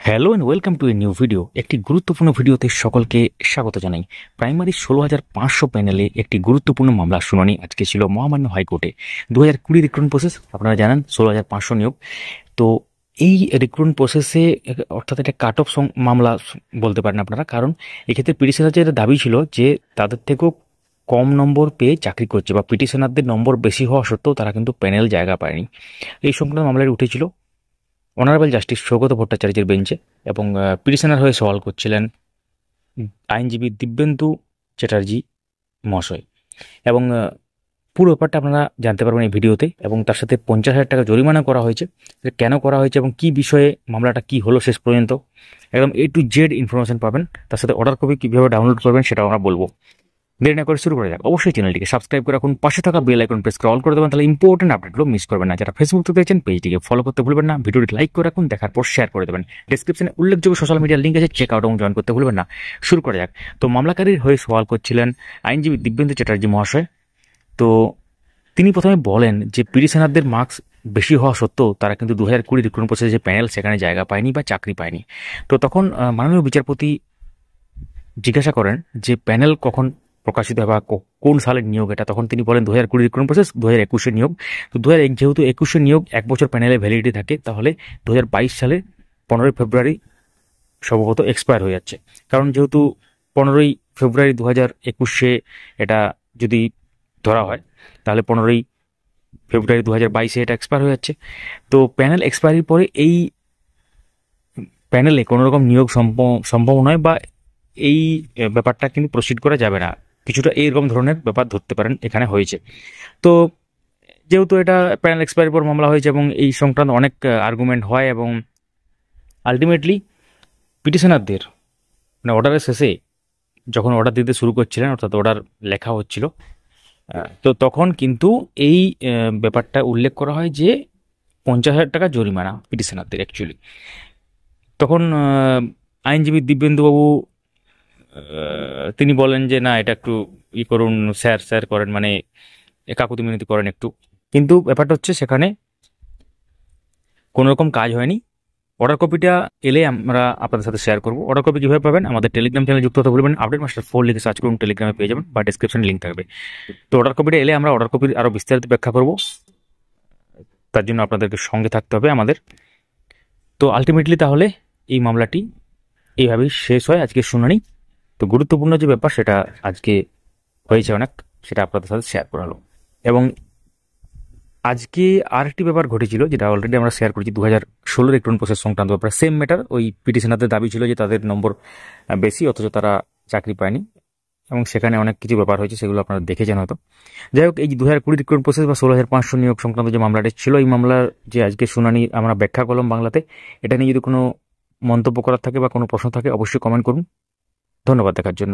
Hello and welcome to a new video. একটি গুরুত্বপূর্ণ ভিডিওতে সকলকে স্বাগত জানাই। প্রাইমারি 16,500 প্যানেলে একটি গুরুত্বপূর্ণ মামলার শুনানি আজকে ছিল মহামান্য হাইকোর্টে। 2020 রিক্রুটমেন্ট প্রসেস আপনারা জানেন, 16,500 নিয়োগ। তো এই রিক্রুটমেন্ট প্রসেসে অর্থাৎ এটা কাট অফ মামলা বলতে পারেন আপনারা, কারণ এক্ষেত্রে পিটিশনারদের দাবি ছিল যে তাদের থেকেও কম নম্বর পেয়ে চাকরি করছে বা পিটিশনারদের নম্বর বেশি হওয়া সত্ত্বেও তারা কিন্তু প্যানেল জায়গা পায়নি। এই সংক্রান্ত মামলাটি উঠেছিল অনারেবল জাস্টিস সৌগত ভট্টাচার্যের বেঞ্চে, এবং পিটিশনার হয়ে সওয়াল করছিলেন আইনজীবী দিব্যেন্দু চ্যাটার্জি মহাশয়। এবং পুরো ব্যাপারটা আপনারা জানতে পারবেন এই ভিডিওতে, এবং তার সাথে 50,000 টাকা জরিমানা করা হয়েছে। কেন করা হয়েছে এবং কি বিষয়ে মামলাটা কি হলো শেষ পর্যন্ত একদম A to Z ইনফরমেশন পাবেন। তার সাথে অর্ডার কপি কীভাবে ডাউনলোড করবেন সেটাও আমরা বলবো। দেরি না করে শুরু করা যাক। অবশ্যই চ্যানেলটিকে সাবস্ক্রাইব করে রাখুন, পাশে থাকা বেল আইকন প্রেস করে অল করে দেবেন, তাহলে ইম্পর্টেন্ট আপডেটগুলো মিস করবেন না। যারা ফেসবুক থেকে দেখছেন পেজটিকে ফলো করতে ভুলবেন না, ভিডিওটি লাইক করে রাখুন, দেখার পর শেয়ার করে দেবেন। ডিসক্রিপশনে উল্লেখযোগ্য সোশ্যাল মিডিয়ার লিঙ্ক আছে, চেক আউট এবং জয়েন করতে ভুলবেন না। শুরু করা যাক। তো মামলাকারীর হয়ে সওয়াল করছিলেন আইনজীবী দিব্যেন্দু চ্যাটার্জি মহাশয়। তো তিনি প্রথমে বলেন যে পিটিশনারদের মার্কস বেশি হওয়া সত্ত্বেও তারা কিন্তু 2020 রিক্রুটমেন্ট প্রসেসে যে প্যানেল সেখানে জায়গা পায়নি বা চাকরি পায়নি। তো তখন মাননীয় বিচারপতি জিজ্ঞাসা করেন যে প্যানেল কখন প্রকাশিত হয় বা কোন সালের নিয়োগ এটা। তখন তিনি বলেন 2020 রিক্রুটমেন্ট প্রসেস 2021 নিয়োগ। তো যেহেতু 21 নিয়োগ 1 বছর প্যানেলে ভ্যালিডিটি থাকে, তাহলে 2022 সালে 15 ফেব্রুয়ারি সম্ভবত এক্সপায়ার হয়ে যাচ্ছে। কারণ যেহেতু 15 ফেব্রুয়ারি 2021 এটা যদি ধরা হয়, তাহলে 15 ফেব্রুয়ারি 2022 এটা এক্সপায়ার হয়ে যাচ্ছে। তো প্যানেল এক্সপায়ারির পরে এই প্যানেলে কোনো রকম নিয়োগ সম্ভব নয়, বা এই ব্যাপারটা কিন্তু প্রসিড করা যাবে না। কিছুটা এইরকম ধরনের ব্যাপার ধরতে পারেন এখানে হয়েছে। তো যেহেতু এটা প্যানেল এক্সপায়ারির পর মামলা হয়েছে এবং এই সংক্রান্ত অনেক আর্গুমেন্ট হয়, এবং আলটিমেটলি পিটিশনারদের মানে অর্ডারের শেষে যখন অর্ডার দিতে শুরু করছিলেন, অর্থাৎ অর্ডার লেখা হচ্ছিল, তো তখন কিন্তু এই ব্যাপারটা উল্লেখ করা হয় যে 50,000 টাকা জরিমানা পিটিশনারদের। অ্যাকচুয়ালি তখন আইনজীবী দিব্যেন্দুবাবু তিনি বলেন যে না, এটা একটু করুন, স্যার স্যার করেন, মানে কাকুতি মিনতি করেন একটু। কিন্তু ব্যাপারটা হচ্ছে সেখানে কোনো রকম কাজ হয়নি। অর্ডার কপিটা এলে আমরা আপনাদের সাথে শেয়ার করবো। অর্ডার কপি কীভাবে পাবেন, আমাদের টেলিগ্রাম চ্যানেলে যুক্ত হতে ভুলবেন। আপডেট মাস্টার 4 লিখে সার্চ করুন, টেলিগ্রামে পেয়ে যাবেন, বা ডিসক্রিপশনে লিঙ্ক থাকবে। তো অর্ডার কপিটা এলে আমরা অর্ডার কপির আরও বিস্তারিত ব্যাখ্যা করবো, তার জন্য আপনাদেরকে সঙ্গে থাকতে হবে আমাদের। তো আলটিমেটলি তাহলে এই মামলাটি এইভাবেই শেষ হয় আজকের শুনানি। তো গুরুত্বপূর্ণ যে ব্যাপার সেটা আজকে হয়েছে অনেক, সেটা আপনাদের সাথে শেয়ার করা হলো। এবং আজকে আরেকটি ব্যাপার ঘটেছিল, যেটা অলরেডি আমরা শেয়ার করেছি 2016 রিক্রুটমেন্ট প্রসেস সংক্রান্ত ব্যাপার। সেম ম্যাটার, ওই পিটিশনারদের দাবি ছিল যে তাদের নম্বর বেশি অথচ তারা চাকরি পায়নি, এবং সেখানে অনেক কিছু ব্যাপার হয়েছে, সেগুলো আপনারা দেখেছেন হয়তো। যাই হোক, এই 2020 রিক্রুটমেন্ট প্রসেস বা 16,500 নিয়োগ সংক্রান্ত যে মামলাটি ছিল, এই মামলার যে আজকে শুনানি আমরা ব্যাখ্যা করলাম বাংলাতে, এটা নিয়ে যদি কোনো মন্তব্য করার থাকে বা কোনো প্রশ্ন থাকে অবশ্যই কমেন্ট করুন। ধন্যবাদ দেখার জন্য।